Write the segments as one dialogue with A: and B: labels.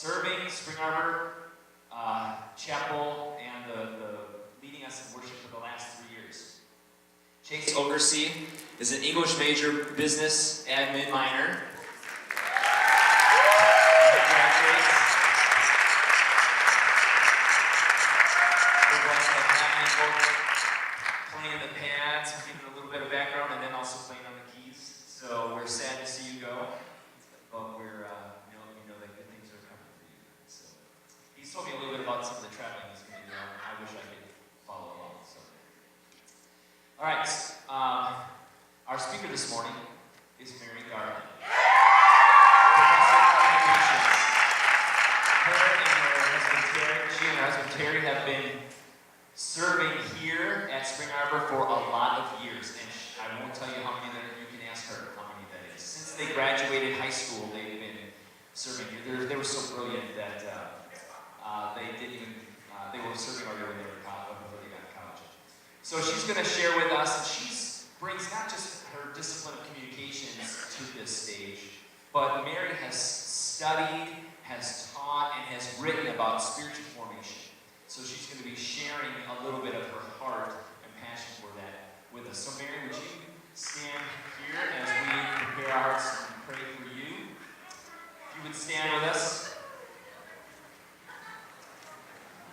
A: serving Spring Arbor Chapel and the leading us in worship for the last 3 years. Chase Ogersey is an English major, business admin minor. Playing the pads, giving a little bit of background, and then also playing on the keys. So we're sad to see you go, but we're we know that good things are coming for you. So he's told me a little bit about some of the traveling he's going to do. I wish I could follow along. So, all right, our speaker this morning is Mary Garland, professor of communications. She and her husband Terry have been serving here at Spring Arbor for a lot of years, and I won't tell you how many that you can ask her how many that is. Since they graduated high school, they've been serving here. They were so brilliant that they were serving already when they were in college, before they got to college. So she's going to share with us, and she brings not just her discipline of communications to this stage, but Mary has studied, has taught, and has written about spiritual formation. So she's going to be sharing a little bit of her heart and passion for that with us. So Mary, would you stand here as we prepare our hearts and pray for you? If you would stand with us.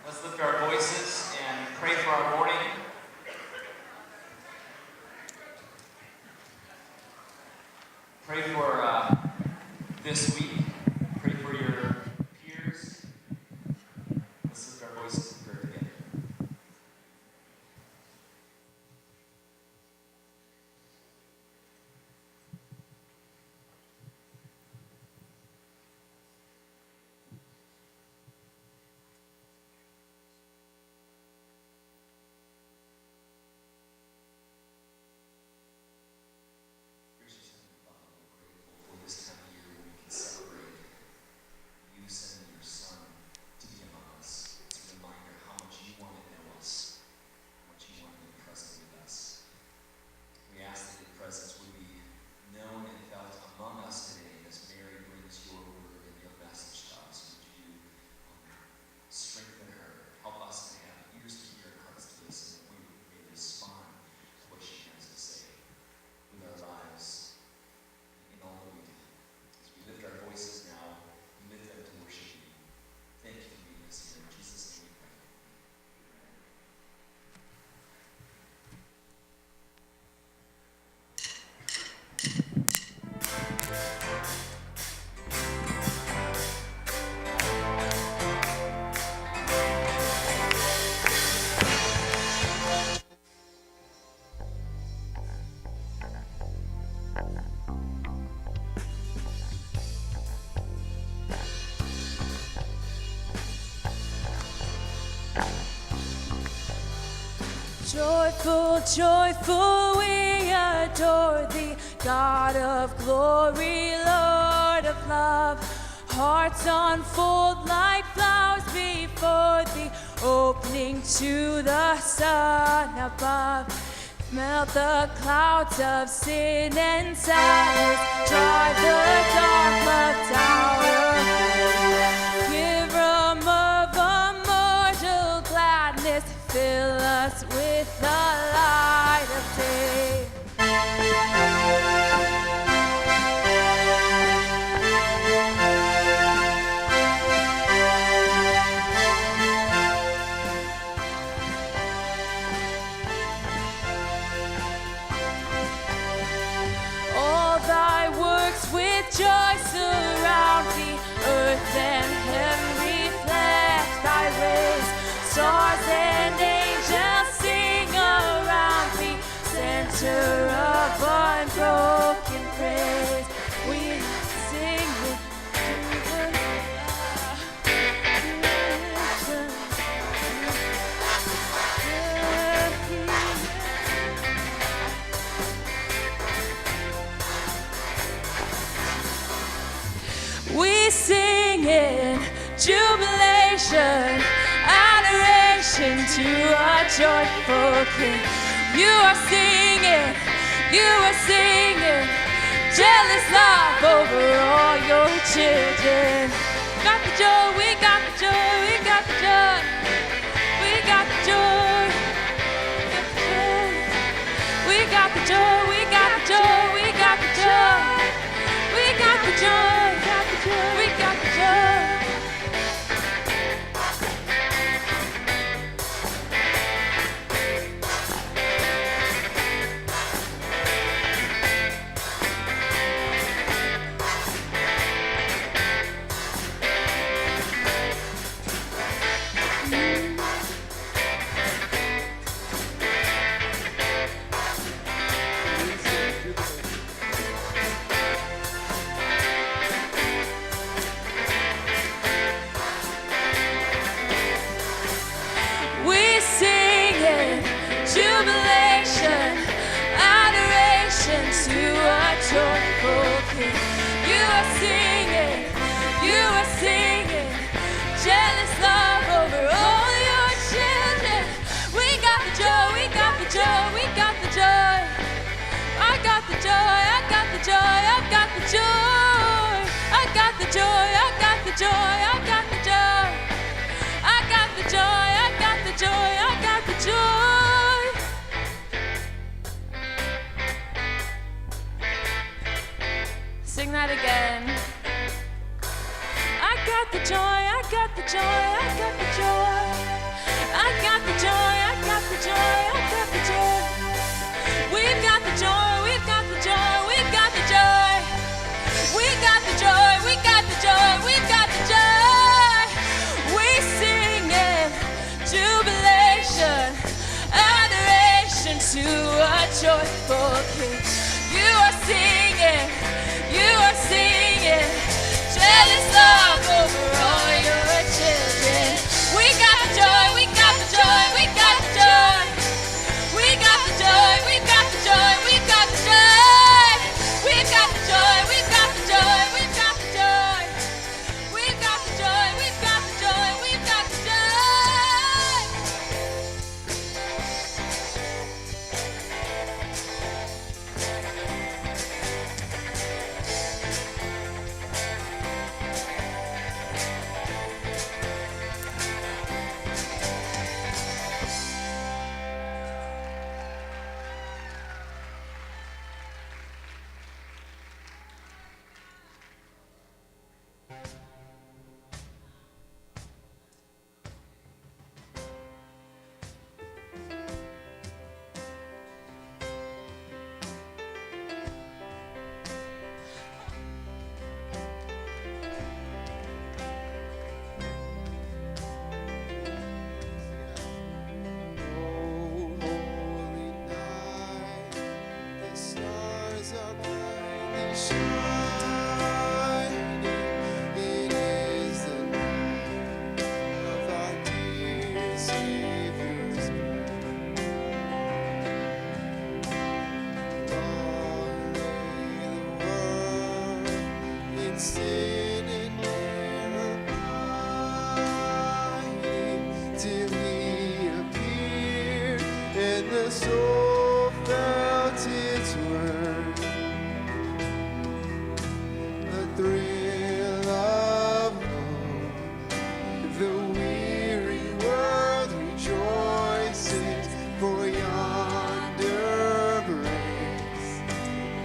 A: Let's lift our voices and pray for our morning. Pray for this week. Pray for your peers. Let's lift our voices in prayer together. Gracious Heavenly Father, we're grateful for this time of year when we can celebrate you sending your Son to be among us. It's a reminder how much you want to know us, how much you want to be present with us. We ask that your presence would be known and felt among us today as Mary brings your word and your message to us. Would you strengthen her, help us to have ears to hear and hearts to listen, that we may respond to what she has to say with our lives in all that we do. As we lift our voices now, we lift them to worship you. Thank you for being us here. In Jesus' name we pray.
B: Joyful, joyful, we adore thee, God of glory, Lord of love. Hearts unfold like flowers before thee, opening to the sun above. Melt the clouds of sin and sadness, drive the dark clouds out of here. Give room of immortal gladness, fill us with the light of day. All thy works with joy surround thee, earth and heaven reflect thy rays. Stars and angels sing around thee, center of unbroken praise. We sing with we sing in jubilation, adoration to our joyful King. You are singing, jealous love over all your children. Got the joy joy, I've got the joy. I got the joy, I got the joy, I got the joy. I got the joy, I got the joy, I got the joy. Sing that again. I got the joy, I got the joy, I got the joy. I got the joy, I got the joy, I got the joy. We've got the joy, we've got the joy, we've got the joy. We got the joy, we got the joy, we've got the joy. We sing in jubilation, adoration to a joyful King. You are singing, you are singing, jealous love over all your children. We got the joy, we got the joy, we got the joy. We got the joy, we got the joy, we got the joy. We've got the joy, we've got the joy, we've got the joy. We've got the joy, we've got the joy, we've got the joy.
C: The soul felt its worth, a thrill of hope. The weary world rejoices, for yonder breaks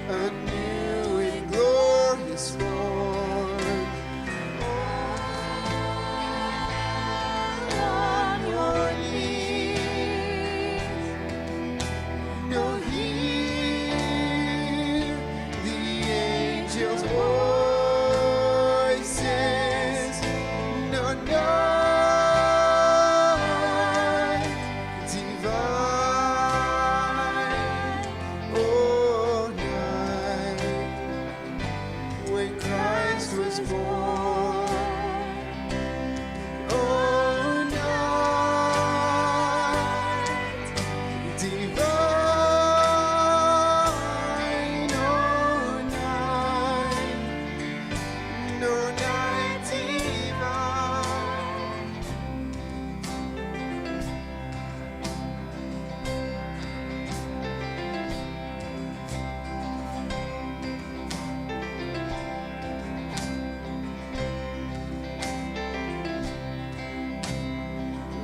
C: a new and glorious morn. On your knees, no, hear the angels' voices. No, night divine. Oh, night when Christ was born. Oh, night divine. No night divine.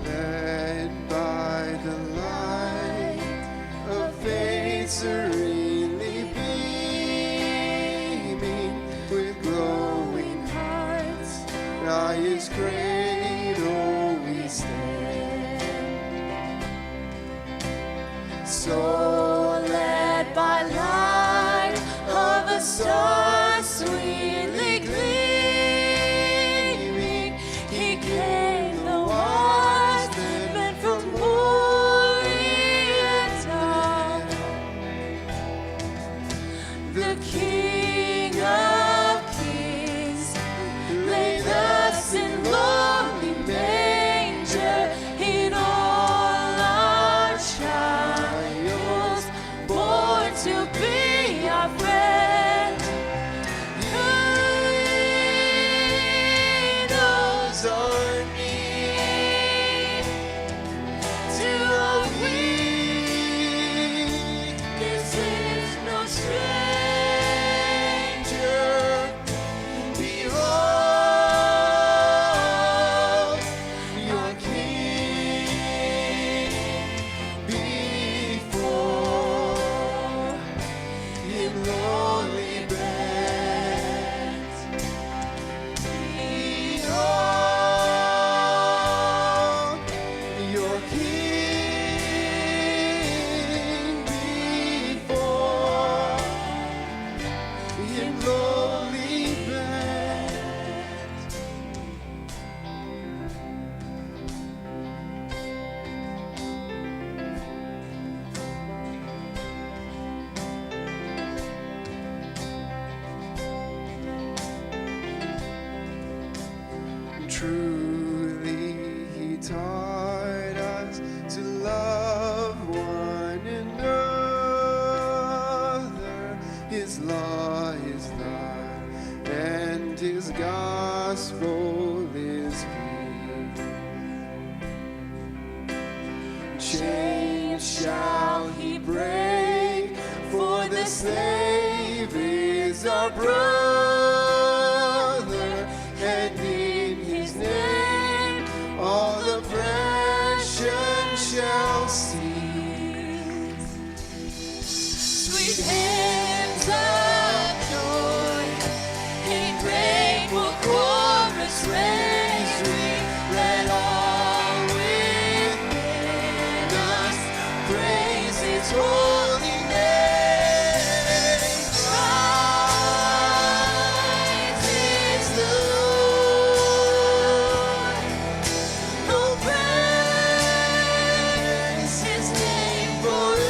C: Led by the light of faith serenely beaming, with glowing hearts by His cradle we stand. So led by light of a star sweetly gleaming, He came, the wise man from Oriental, the King of Kings, lay thus in lowly manger. In all our trials, born to be our friend. He knows our need, to our weakness is no stranger. Truly, He taught us to love one another. His law is love, and His gospel is peace. Chains shall He break, for the slave is our brother, and in His name all oppression shall cease.
B: Sweet hymns of joy, in grateful chorus raise we, let all within us praise His holy name. Christ is the Lord. Oh, praise His name forever.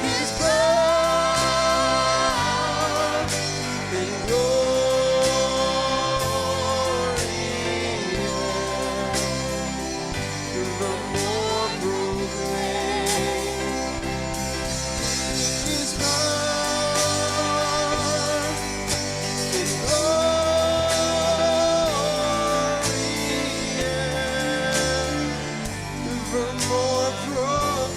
B: His power and glory the more proclaim. His power and glory the more proclaim.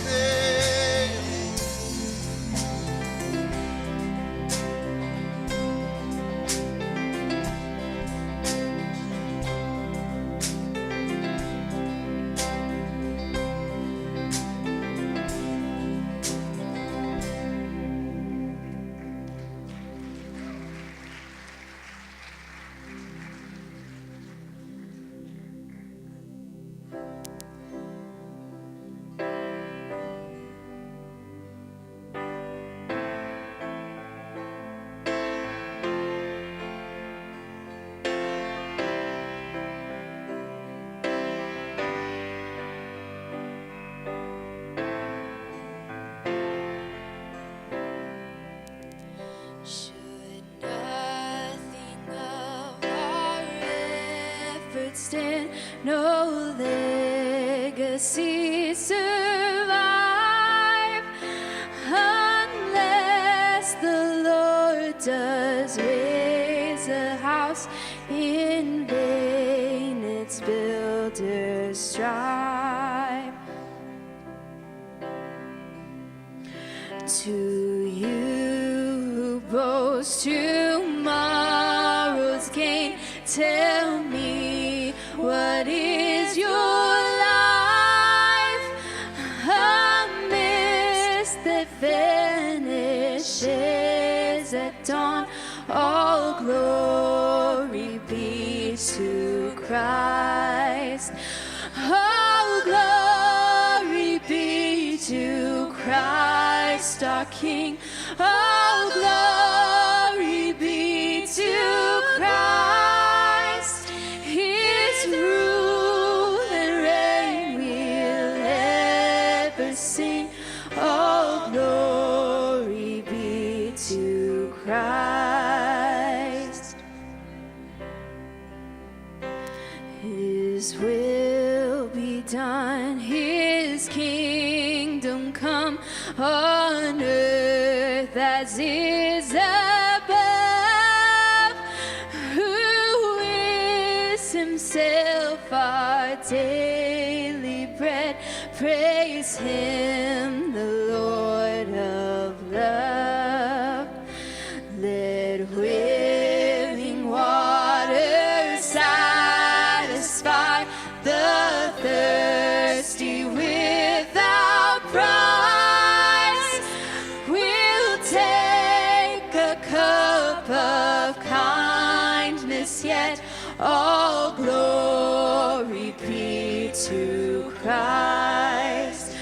B: Should nothing of our efforts stand, no legacy survive, unless the Lord does raise a house, in vain its builders strive. To you who boast tomorrow's gain, tell me, what is your life? A mist that vanishes at dawn. All glory be to Christ. All glory be to Christ our King. All glory be to Christ. His rule and reign we'll ever sing. All glory be to Christ. His will be done, His kingdom come, on earth as is above. Who is Himself our daily bread? Praise Him, the Lord of love. Let willing waters satisfy the thirsty without price. We'll take a cup of kindness, yet all glory be to Christ.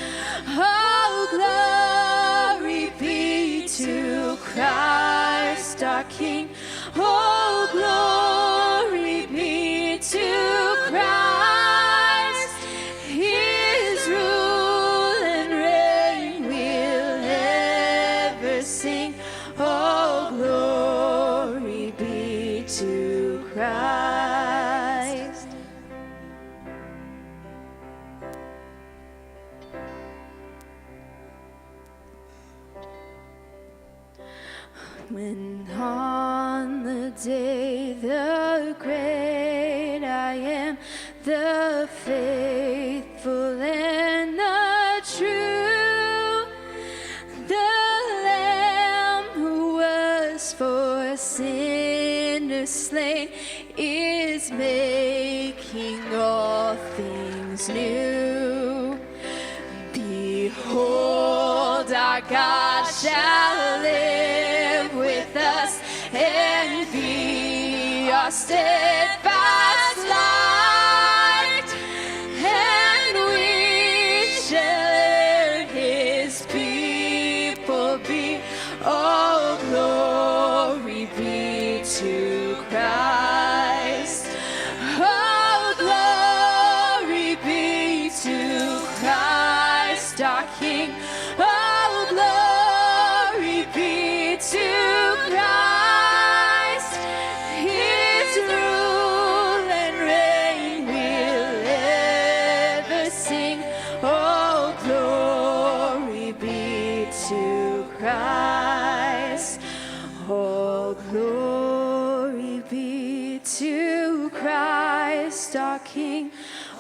B: All glory be to Christ our King. All glory be to Christ. His rule and reign we'll ever sing. All glory be to Christ. When on the day the great I am, the faithful and the true, the Lamb who was for sinners slain is making all things new. Behold, our God shall live with us and be our steadfast light, and we shall his people be. All glory be to Christ. All glory be to Christ our King. All glory be to Christ. His rule and reign will ever sing. All glory be to Christ. All glory be to Christ our King.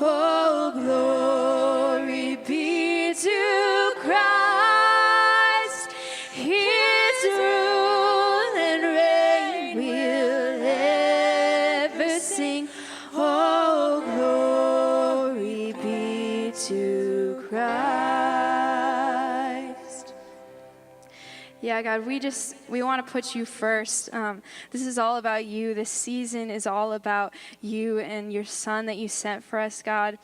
B: All glory be to Christ. His rule and reign will ever sing. All glory be to Christ. Yeah, God, we want to put you first. This is all about you. This season is all about you and your Son that you sent for us, God.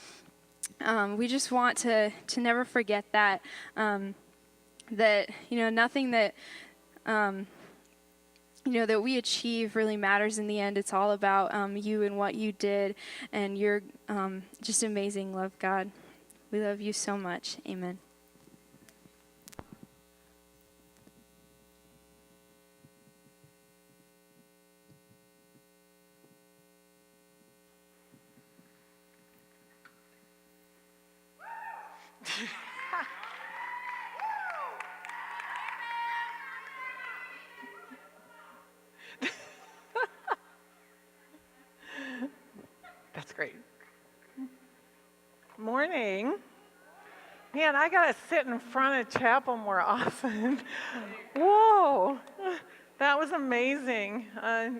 B: We just want to never forget that, that, nothing that, that we achieve really matters in the end. It's all about you and what you did and your just amazing love, God. We love you so much. Amen.
D: That's great. Morning. Man, I got to sit in front of chapel more often. Whoa, that was amazing.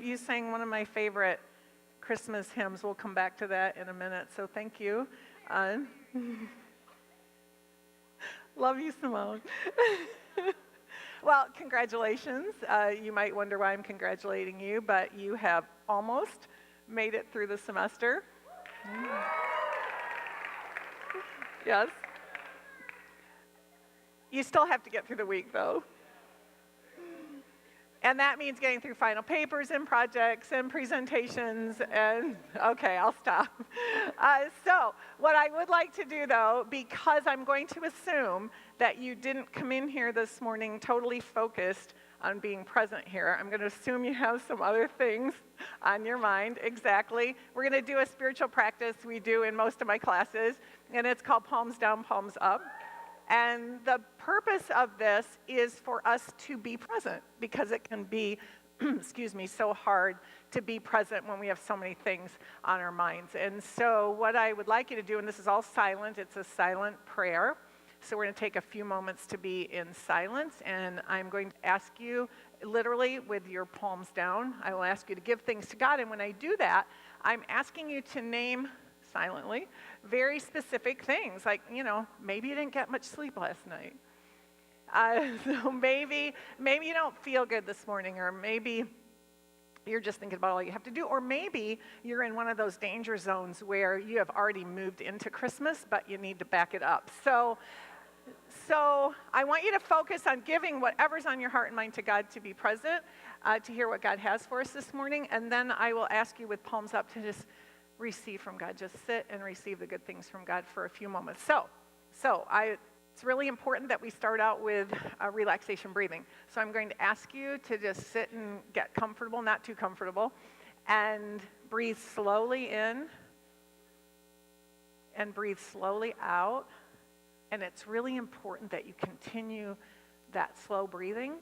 D: You sang one of my favorite Christmas hymns. We'll come back to that in a minute, so thank you. Love you, Simone. Well, congratulations. You might wonder why I'm congratulating you, but you have almost made it through the semester. Yes. You still have to get through the week, though. And that means getting through final papers and projects and presentations and, okay, I'll stop. So what I would like to do, though, because I'm going to assume that you didn't come in here this morning totally focused on being present here, I'm going to assume you have some other things on your mind. Exactly. We're going to do a spiritual practice we do in most of my classes, and it's called Palms Down, Palms Up. And the purpose of this is for us to be present, because it can be, so hard to be present when we have so many things on our minds. And so what I would like you to do, and this is all silent, it's a silent prayer. So we're going to take a few moments to be in silence, and I'm going to ask you, literally with your palms down, I will ask you to give things to God. And when I do that, I'm asking you to name silently very specific things, like, maybe you didn't get much sleep last night. So maybe you don't feel good this morning, or maybe you're just thinking about all you have to do, or maybe you're in one of those danger zones where you have already moved into Christmas, but you need to back it up. So I want you to focus on giving whatever's on your heart and mind to God, to be present, to hear what God has for us this morning, and then I will ask you with palms up to just receive from God. Just sit and receive the good things from God for a few moments. It's really important that we start out with relaxation breathing. So I'm going to ask you to just sit and get comfortable, not too comfortable, and breathe slowly in and breathe slowly out. And it's really important that you continue that slow breathing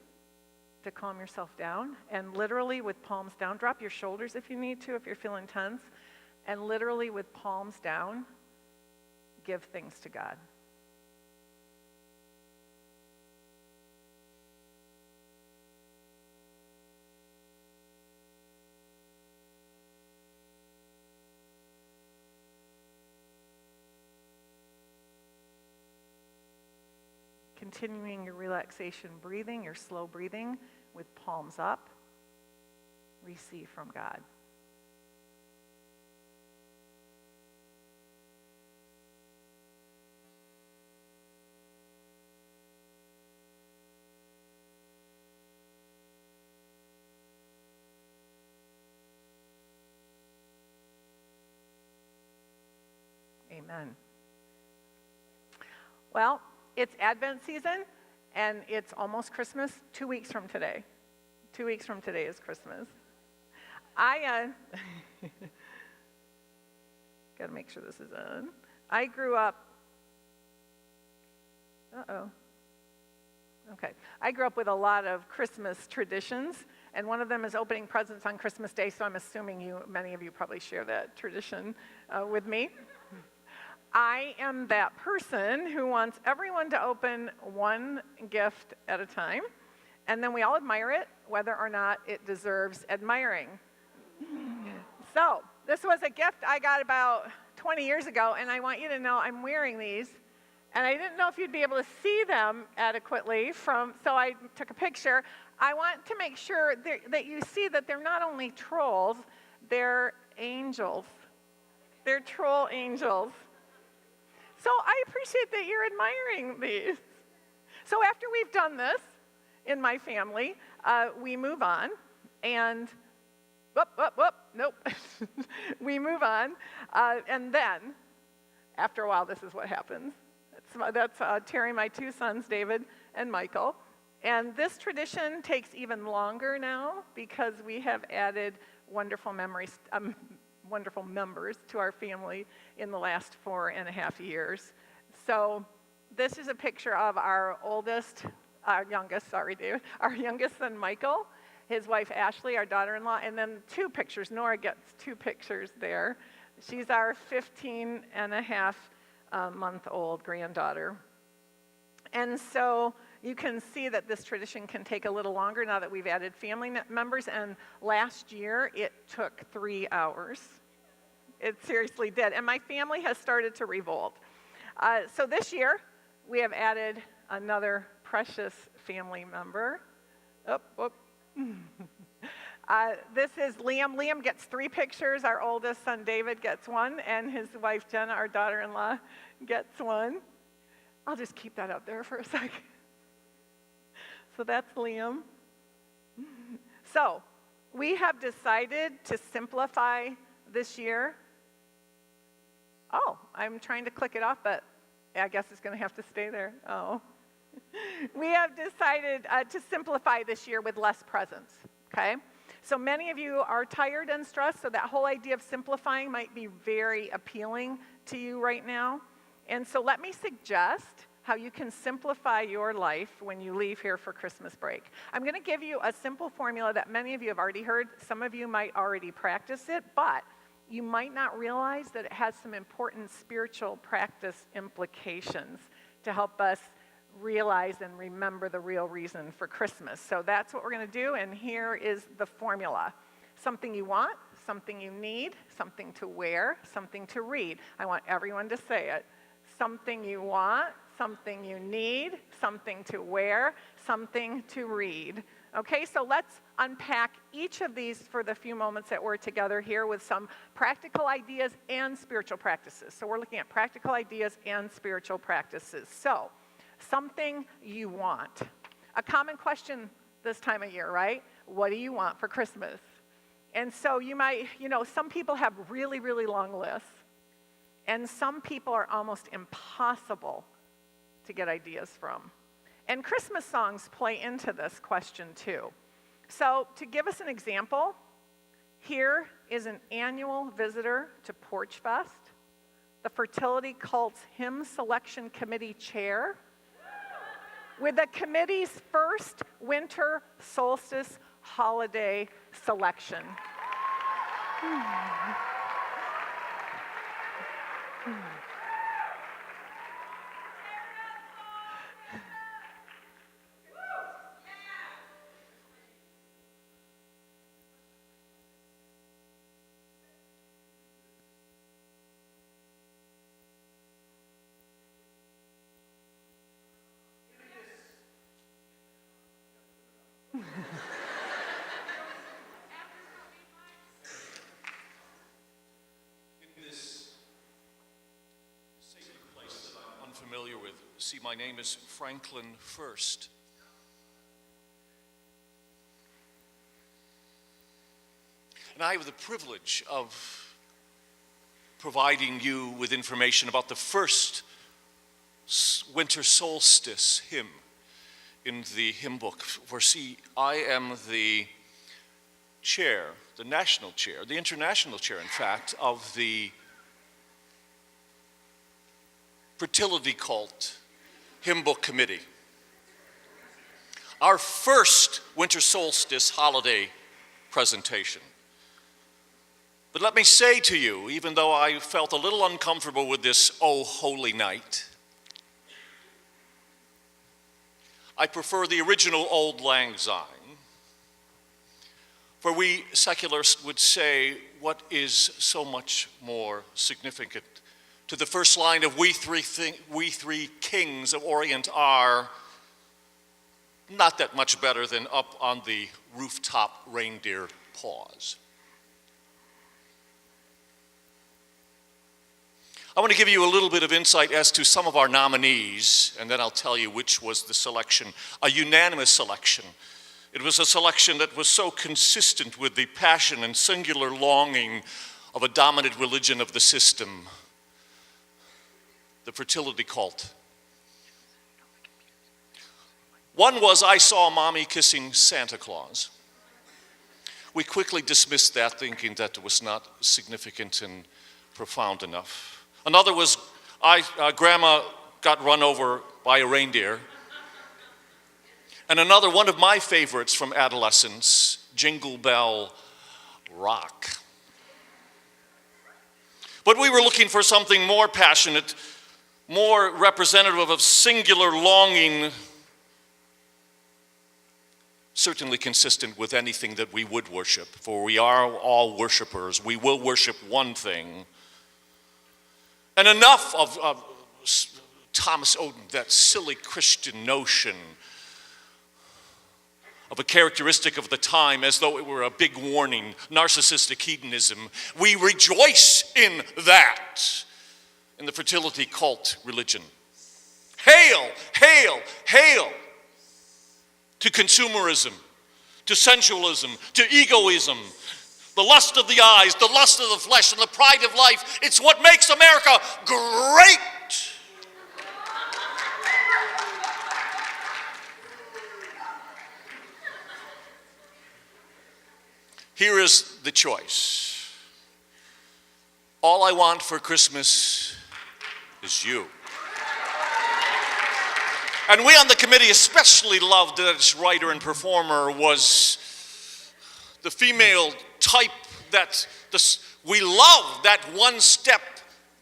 D: to calm yourself down. And literally with palms down, drop your shoulders if you need to, if you're feeling tense. And literally with palms down, give things to God. Continuing your relaxation breathing, your slow breathing with palms up, receive from God. Amen. Well, it's Advent season, and it's almost Christmas. 2 weeks from today. 2 weeks from today is Christmas. I got to make sure this is on. I grew up. Okay. I grew up with a lot of Christmas traditions, and one of them is opening presents on Christmas Day. So I'm assuming many of you probably share that tradition with me. I am that person who wants everyone to open one gift at a time, and then we all admire it, whether or not it deserves admiring. So, this was a gift I got about 20 years ago, and I want you to know I'm wearing these, and I didn't know if you'd be able to see them adequately so I took a picture. I want to make sure that you see that they're not only trolls, they're angels. They're troll angels. So I appreciate that you're admiring these. So after we've done this in my family, we move on, and nope. We move on, and then after a while, this is what happens. That's Terry, my two sons, David and Michael. And this tradition takes even longer now because we have added wonderful members to our family in the last 4.5 years. So this is a picture of our youngest son Michael, his wife Ashley, our daughter-in-law, and then 2 pictures. Nora gets 2 pictures there. She's our 15.5-month-old granddaughter. And so you can see that this tradition can take a little longer now that we've added family members, and last year it took 3 hours. It seriously did, and my family has started to revolt. So this year, we have added another precious family member. This is Liam. Liam gets 3 pictures. Our oldest son, David, gets 1, and his wife, Jenna, our daughter-in-law, gets 1. I'll just keep that up there for a second. So that's Liam. So we have decided to simplify this year. Oh, I'm trying to click it off, but I guess it's going to have to stay there. Oh. We have decided to simplify this year with less presents, okay? So many of you are tired and stressed, so that whole idea of simplifying might be very appealing to you right now. And so let me suggest how you can simplify your life when you leave here for Christmas break. I'm going to give you a simple formula that many of you have already heard. Some of you might already practice it, but you might not realize that it has some important spiritual practice implications to help us realize and remember the real reason for Christmas. So that's what we're going to do, and here is the formula. Something you want, something you need, something to wear, something to read. I want everyone to say it. Something you want, something you need, something to wear, something to read. Okay, so let's unpack each of these for the few moments that we're together here with some practical ideas and spiritual practices. So we're looking at practical ideas and spiritual practices. So, something you want. A common question this time of year, right? What do you want for Christmas? And so you might, some people have really, really long lists. And some people are almost impossible to get ideas from. And Christmas songs play into this question too. So to give us an example, Here is an annual visitor to Porch Fest, the Fertility Cult's Hymn Selection Committee Chair, with the committee's first winter solstice holiday selection.
E: Unfamiliar with. See, my name is Franklin First. And I have the privilege of providing you with information about the first winter solstice hymn in the hymn book. For see, I am the chair, the national chair, the international chair, in fact, of the Fertility Cult Hymn Book Committee. Our first winter solstice holiday presentation. But let me say to you, even though I felt a little uncomfortable with this "O Holy Night," I prefer the original Auld Lang Syne. For we secularists would say, what is so much more significant to the first line of we three kings of Orient are not that much better than up on the rooftop reindeer paws. I want to give you a little bit of insight as to some of our nominees, and then I'll tell you which was the selection, a unanimous selection. It was a selection that was so consistent with the passion and singular longing of a dominant religion of the system, the fertility cult. One was I Saw Mommy Kissing Santa Claus. We quickly dismissed that, thinking that it was not significant and profound enough. Another was Grandma Got Run Over by a Reindeer. And another, one of my favorites from adolescence, Jingle Bell Rock. But we were looking for something more passionate, more representative of singular longing, certainly consistent with anything that we would worship, for we are all worshipers. We will worship one thing. And enough of Thomas Oden, that silly Christian notion of a characteristic of the time as though it were a big warning, narcissistic hedonism. We rejoice in that, in the fertility cult religion. Hail, hail, hail to consumerism, to sensualism, to egoism, the lust of the eyes, the lust of the flesh, and the pride of life. It's what makes America great. Here is the choice. All I want for Christmas is you. And we on the committee especially loved that its writer and performer was the female type that we love, that one step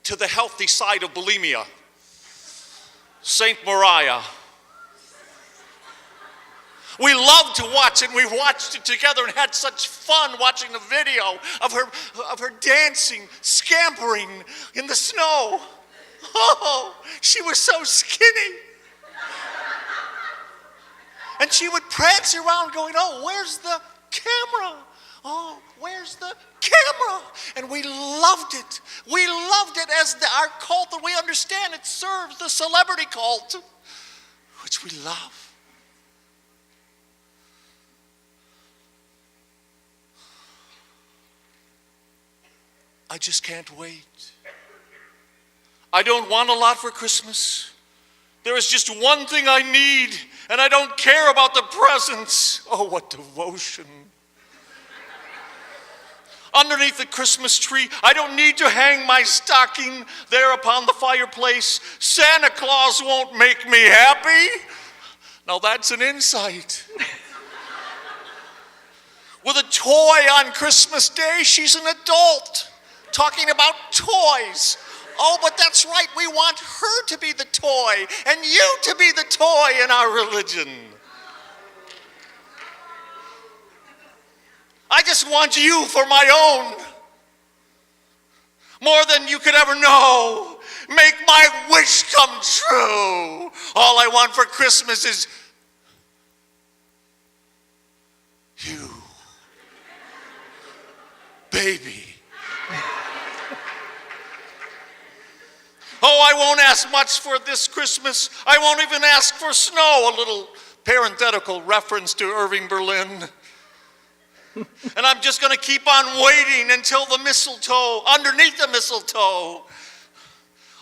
E: to the healthy side of bulimia. Saint Mariah. We loved to watch it. We watched it together and had such fun watching the video of her dancing, scampering in the snow. Oh, she was so skinny. And she would prance around going, oh, where's the camera? Oh, where's the camera? And we loved it. We loved it as our cult that we understand. It serves the celebrity cult, which we love. I just can't wait. I don't want a lot for Christmas. There is just one thing I need, and I don't care about the presents. Oh, what devotion. underneath the Christmas tree. I don't need to hang my stocking there upon the fireplace. Santa Claus won't make me happy. Now that's an insight. With a toy on Christmas Day, she's an adult talking about toys. Oh, but that's right, we want her to be the toy and you to be the toy in our religion. I just want you for my own. More than you could ever know. Make my wish come true. All I want for Christmas is you. Baby. Oh, I won't ask much for this Christmas. I won't even ask for snow. A little parenthetical reference to Irving Berlin. And I'm just going to keep on waiting until the mistletoe, underneath the mistletoe.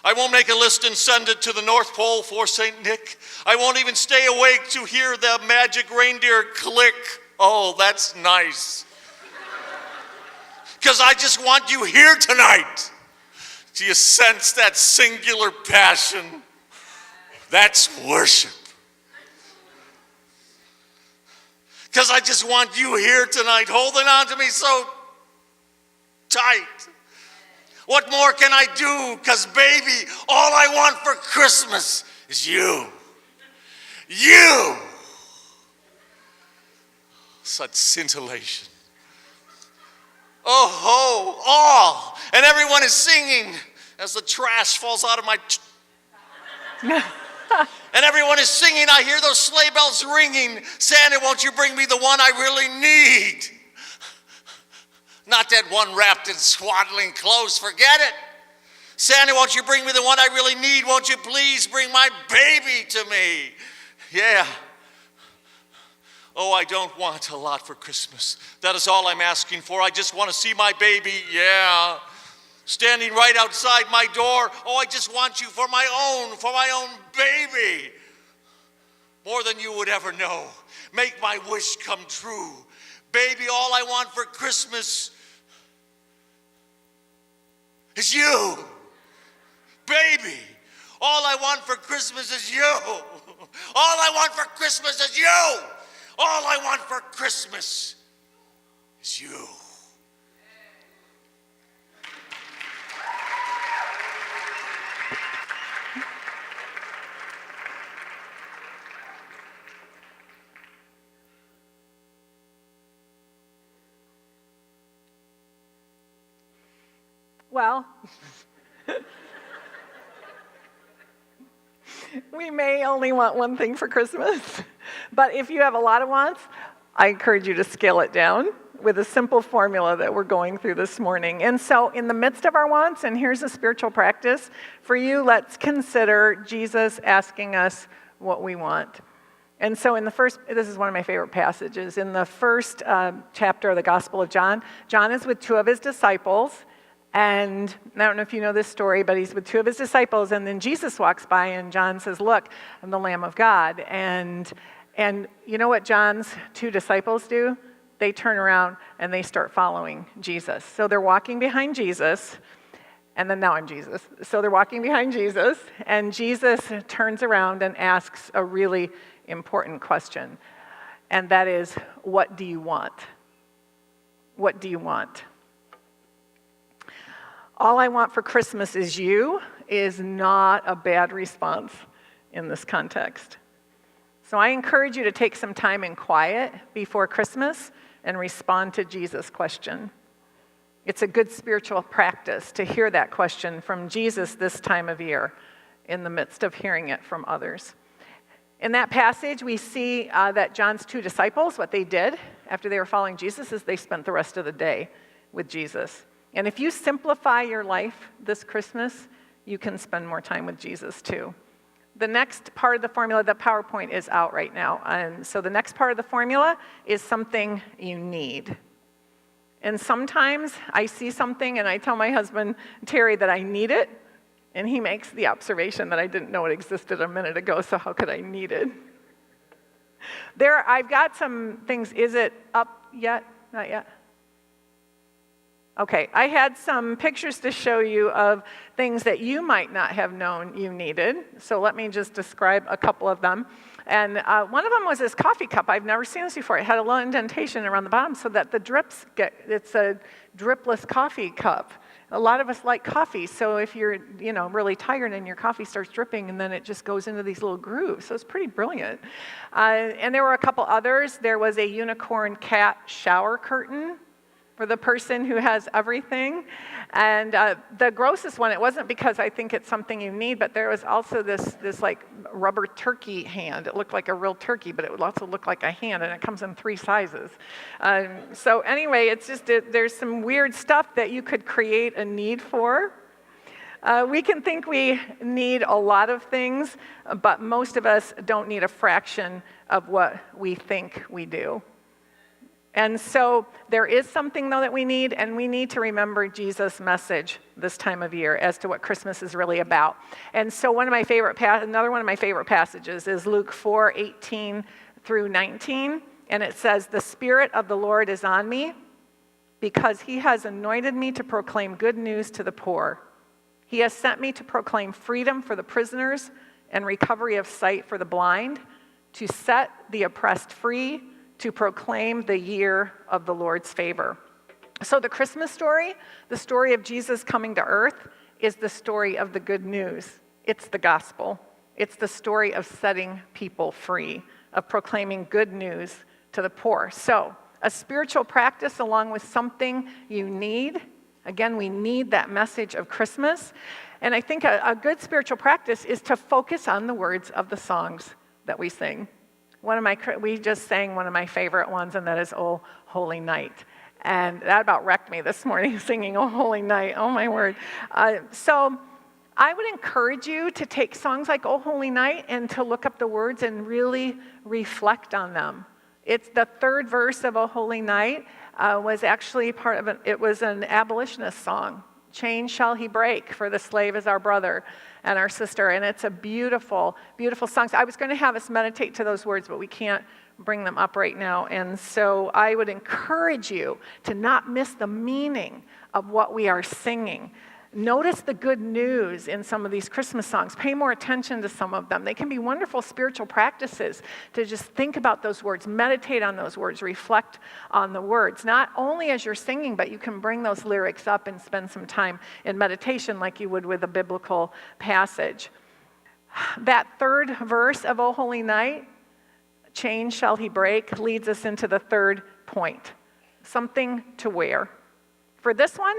E: I won't make a list and send it to the North Pole for St. Nick. I won't even stay awake to hear the magic reindeer click. Oh, that's nice. Because I just want you here tonight. Do you sense that singular passion? That's worship. Because I just want you here tonight, holding on to me so tight. What more can I do? Because, baby, all I want for Christmas is you. You. Such scintillation. Oh, ho, all. And everyone is singing as the trash falls out of my... And everyone is singing. I hear those sleigh bells ringing. Santa, won't you bring me the one I really need? Not that one wrapped in swaddling clothes. Forget it. Santa, won't you bring me the one I really need? Won't you please bring my baby to me? Yeah. Oh, I don't want a lot for Christmas. That is all I'm asking for. I just want to see my baby. Yeah. Standing right outside my door. Oh, I just want you for my own baby. More than you would ever know. Make my wish come true. Baby, all I want for Christmas is you. Baby, all I want for Christmas is you. All I want for Christmas is you. All I want for Christmas is you.
D: Well, we may only want one thing for Christmas, but if you have a lot of wants, I encourage you to scale it down with a simple formula that we're going through this morning. And so in the midst of our wants, and here's a spiritual practice for you, let's consider Jesus asking us what we want. And so this is one of my favorite passages. In the first chapter of the Gospel of John, John is with two of his disciples. And I don't know if you know this story, but he's with two of his disciples, and then Jesus walks by, and John says, look, I'm the Lamb of God. And you know what John's two disciples do? They turn around, and they start following Jesus. So they're walking behind Jesus, and then now I'm Jesus. So they're walking behind Jesus, and Jesus turns around and asks a really important question, and that is, what do you want? What do you want? All I want for Christmas is you is not a bad response in this context. So I encourage you to take some time in quiet before Christmas and respond to Jesus' question. It's a good spiritual practice to hear that question from Jesus this time of year in the midst of hearing it from others. In that passage, we see that John's two disciples, what they did after they were following Jesus is they spent the rest of the day with Jesus. And if you simplify your life this Christmas, you can spend more time with Jesus too. The next part of the formula, the PowerPoint is out right now. And so the next part of the formula is something you need. And sometimes I see something and I tell my husband, Terry, that I need it. And he makes the observation that I didn't know it existed a minute ago, so how could I need it? I've got some things. Is it up yet? Not yet? Okay, I had some pictures to show you of things that you might not have known you needed. So let me just describe a couple of them. And one of them was this coffee cup. I've never seen this before. It had a little indentation around the bottom so that the drips it's a dripless coffee cup. A lot of us like coffee, so if you're, really tired and your coffee starts dripping and then it just goes into these little grooves, so it's pretty brilliant. And there were a couple others. There was a unicorn cat shower curtain for the person who has everything. And the grossest one, it wasn't because I think it's something you need, but there was also this like rubber turkey hand. It looked like a real turkey, but it would also look like a hand, and it comes in 3 sizes. So anyway, it's just, there's some weird stuff that you could create a need for. We can think we need a lot of things, but most of us don't need a fraction of what we think we do. And so there is something, though, that we need, and we need to remember Jesus' message this time of year as to what Christmas is really about. And so another one of my favorite passages is Luke 4:18 through 19, and it says, "The Spirit of the Lord is on me, because he has anointed me to proclaim good news to the poor. He has sent me to proclaim freedom for the prisoners and recovery of sight for the blind, to set the oppressed free, to proclaim the year of the Lord's favor." So the Christmas story, the story of Jesus coming to earth, is the story of the good news. It's the gospel. It's the story of setting people free, of proclaiming good news to the poor. So a spiritual practice along with something you need. Again, we need that message of Christmas. And I think a good spiritual practice is to focus on the words of the songs that we sing. We just sang one of my favorite ones, and that is "Oh Holy Night." And that about wrecked me this morning, singing "Oh Holy Night." Oh my word. So I would encourage you to take songs like "Oh Holy Night" and to look up the words and really reflect on them. It's the 3rd verse of "Oh Holy Night" was actually it was an abolitionist song. "Chains shall he break, for the slave is our brother and our sister." And it's a beautiful, beautiful song. So I was going to have us meditate to those words, but we can't bring them up right now. And so I would encourage you to not miss the meaning of what we are singing. Notice the good news in some of these Christmas songs. Pay more attention to some of them. They can be wonderful spiritual practices to just think about those words, meditate on those words, reflect on the words. Not only as you're singing, but you can bring those lyrics up and spend some time in meditation like you would with a biblical passage. That 3rd verse of "O Holy Night," "Chains shall he break," leads us into the 3rd point, something to wear. For this one,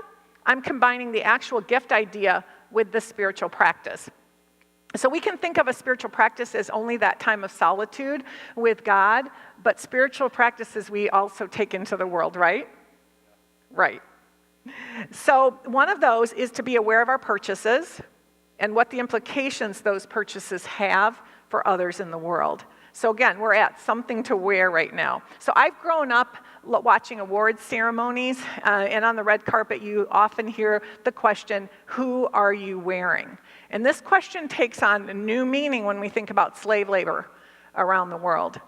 D: I'm combining the actual gift idea with the spiritual practice. So we can think of a spiritual practice as only that time of solitude with God, but spiritual practices we also take into the world, right? Right. So one of those is to be aware of our purchases and what the implications those purchases have for others in the world. So again, we're at something to wear right now. So I've grown up watching awards ceremonies, and on the red carpet you often hear the question, "Who are you wearing?" And this question takes on a new meaning when we think about slave labor around the world.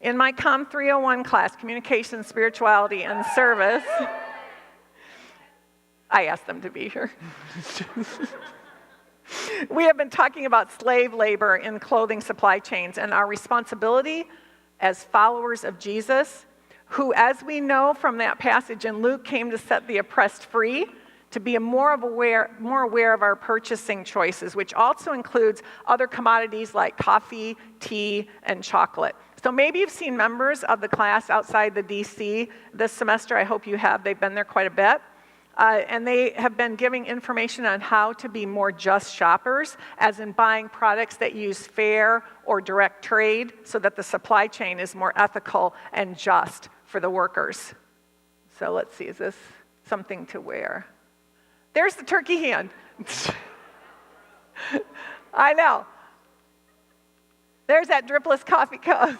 D: In my Com 301 class, Communication, Spirituality, and Service, I asked them to be here. We have been talking about slave labor in clothing supply chains and our responsibility as followers of Jesus, who, as we know from that passage in Luke, came to set the oppressed free, to be more aware of our purchasing choices, which also includes other commodities like coffee, tea, and chocolate. So maybe you've seen members of the class outside the DC this semester. I hope you have. They've been there quite a bit. And they have been giving information on how to be more just shoppers, as in buying products that use fair or direct trade so that the supply chain is more ethical and just for the workers. So let's see, is this something to wear? There's the turkey hand. I know. There's that dripless coffee cup.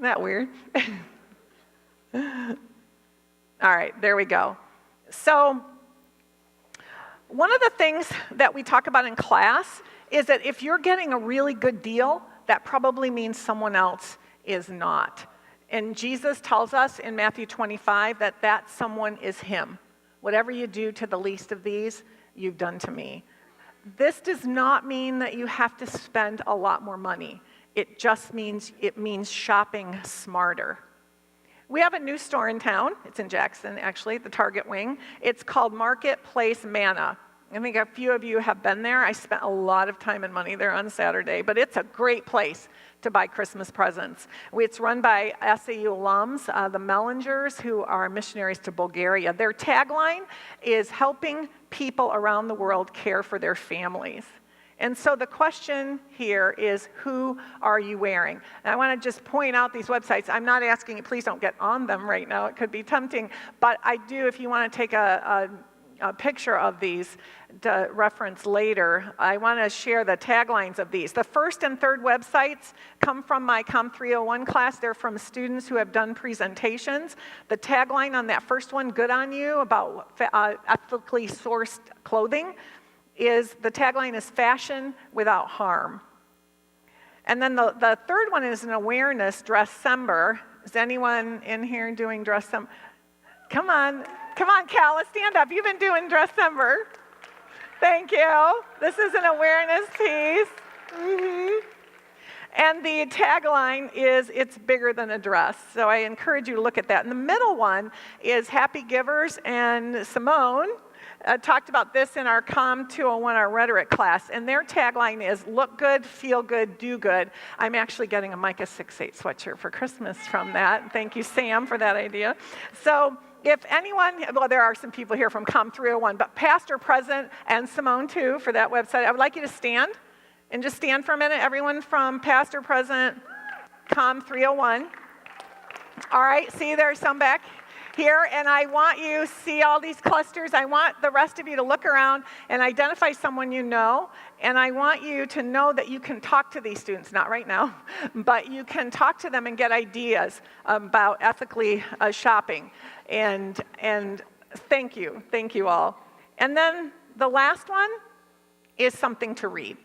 D: Isn't that weird? All right, there we go. So one of the things that we talk about in class is that if you're getting a really good deal, that probably means someone else is not. And Jesus tells us in Matthew 25 that someone is him. Whatever you do to the least of these, you've done to me. This does not mean that you have to spend a lot more money. It just means shopping smarter. We have a new store in town. It's in Jackson, actually, the Target wing. It's called Marketplace Manna. I think a few of you have been there. I spent a lot of time and money there on Saturday, but it's a great place to buy Christmas presents. It's run by SAU alums, the Mellingers, who are missionaries to Bulgaria. Their tagline is helping people around the world care for their families. And so the question here is, who are you wearing? And I want to just point out these websites. I'm not asking you, please don't get on them right now. It could be tempting. But I do, if you want to take a picture of these to reference later, I want to share the taglines of these. The first and third websites come from my Com 301 class. They're from students who have done presentations. The tagline on that first one, Good on You, about ethically sourced clothing, the tagline is fashion without harm. And then the third one is an awareness, Dresscember. Is anyone in here doing Dresscember? Come on, Calla, stand up. You've been doing Dresscember. Thank you. This is an awareness piece. And the tagline is, it's bigger than a dress. So I encourage you to look at that. And the middle one is Happy Givers, and Simone talked about this in our Com 201, our rhetoric class. And their tagline is, look good, feel good, do good. I'm actually getting a Micah 6:8 sweatshirt for Christmas from that. Thank you, Sam, for that idea. So if anyone, well, there are some people here from Com 301, but Pastor, President, and Simone too, for that website, I would like you to stand, and just stand for a minute. Everyone from Pastor, President, Com 301. All right, see, there's some back here, and I want you, see all these clusters, I want the rest of you to look around and identify someone you know, and I want you to know that you can talk to these students, not right now, but you can talk to them and get ideas about ethically shopping, and thank you all. And then the last one is something to read.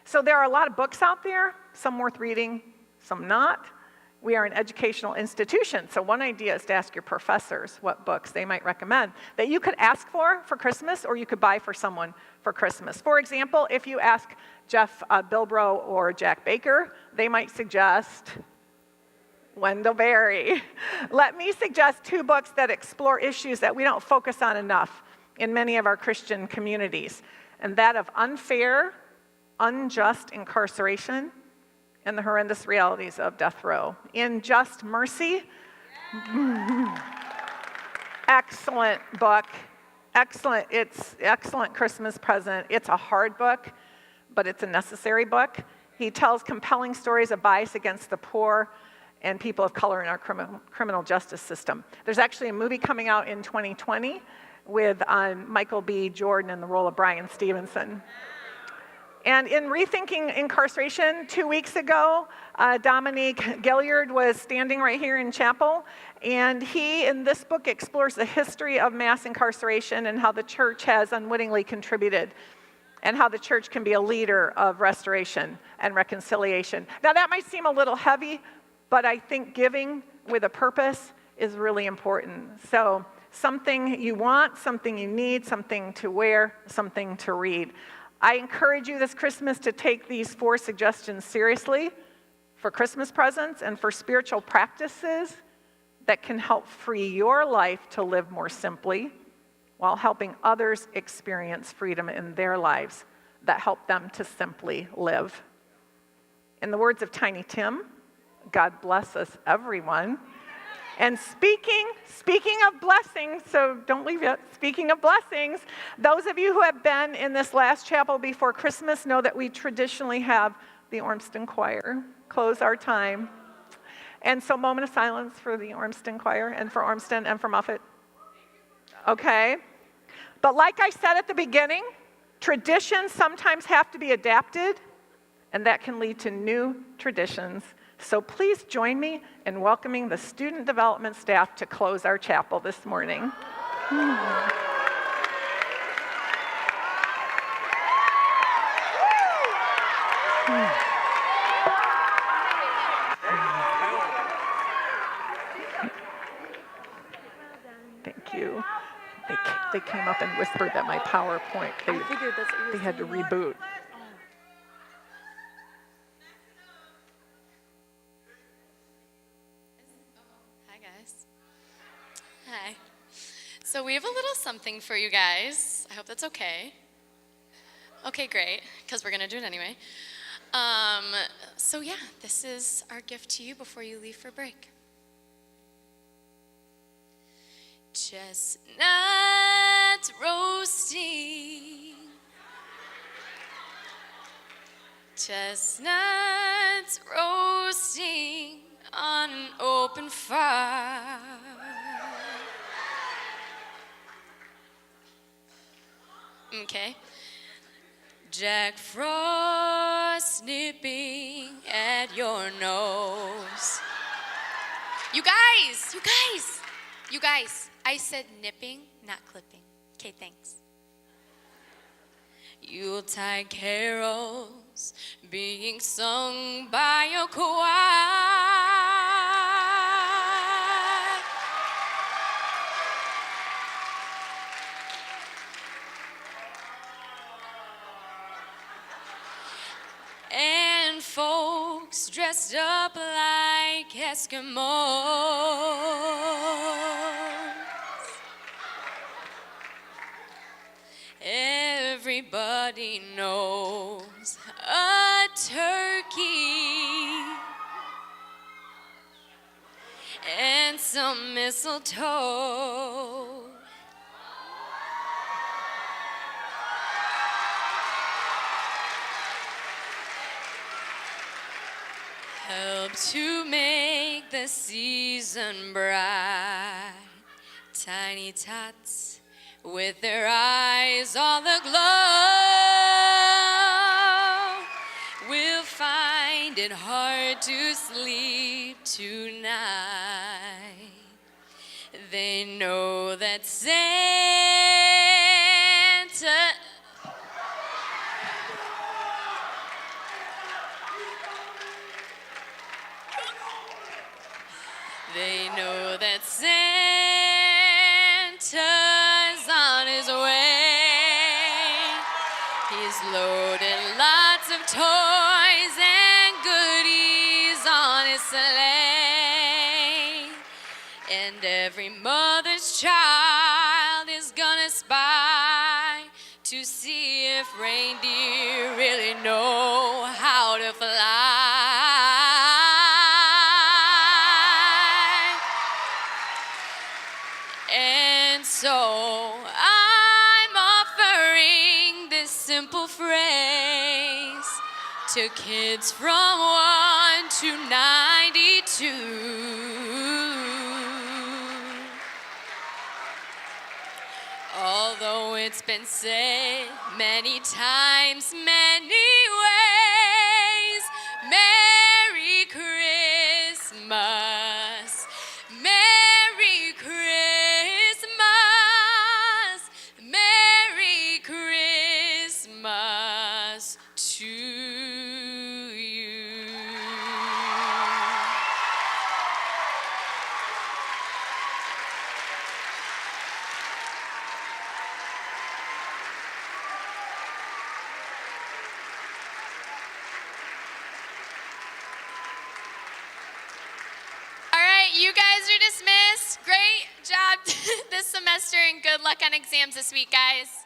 D: So there are a lot of books out there, some worth reading, some not. We are an educational institution, so one idea is to ask your professors what books they might recommend that you could ask for Christmas, or you could buy for someone for Christmas. For example, if you ask Jeff Bilbrough or Jack Baker, they might suggest Wendell Berry. Let me suggest two books that explore issues that we don't focus on enough in many of our Christian communities, and that of unfair, unjust incarceration, and the horrendous realities of death row. In Just Mercy, excellent book, excellent. It's excellent Christmas present. It's a hard book, but it's a necessary book. He tells compelling stories of bias against the poor and people of color in our criminal justice system. There's actually a movie coming out in 2020 with Michael B. Jordan in the role of Brian Stevenson. And in Rethinking Incarceration, 2 weeks ago, Dominique Gilliard was standing right here in chapel, and he, in this book, explores the history of mass incarceration and how the church has unwittingly contributed, and how the church can be a leader of restoration and reconciliation. Now, that might seem a little heavy, but I think giving with a purpose is really important. So, something you want, something you need, something to wear, something to read. I encourage you this Christmas to take these 4 suggestions seriously for Christmas presents and for spiritual practices that can help free your life to live more simply while helping others experience freedom in their lives that help them to simply live. In the words of Tiny Tim, God bless us, everyone. And speaking of blessings, so don't leave yet. Speaking of blessings, those of you who have been in this last chapel before Christmas know that we traditionally have the Ormston Choir close our time. And so, moment of silence for the Ormston Choir and for Ormston and for Muffet. Okay. But like I said at the beginning, traditions sometimes have to be adapted, and that can lead to new traditions. So please join me in welcoming the student development staff to close our chapel this morning. Thank you. They came up and whispered that my PowerPoint,
B: I figured that's what you were
D: they had to
B: saying.
D: reboot.
F: Hi, guys. Hi. So we have a little something for you guys. I hope that's okay. Okay, great, because we're going to do it anyway. So yeah, this is our gift to you before you leave for break. Chestnuts roasting. Chestnuts roasting on an open fire. Okay. Jack Frost nipping at your nose. You guys, I said nipping, not clipping. Okay, thanks. Yuletide carols being sung by a choir. And folks dressed up like Eskimos. Everybody knows a turkey and some mistletoe. Help to make the season bright. Tiny tots with their eyes all aglow will find it hard to sleep tonight. They know that Santa They know that Santa's on his way. He's loaded lots of toys and goodies on his sleigh. And every mother's child is gonna spy to see if reindeer really know how to fly. And so I'm offering this simple phrase to kids from 1 to 92. Although it's been said many times, many ways, Merry Christmas, Merry Christmas, Merry Christmas to you. All right, you guys are dismissed. Great job this semester and good luck on exams this week, guys.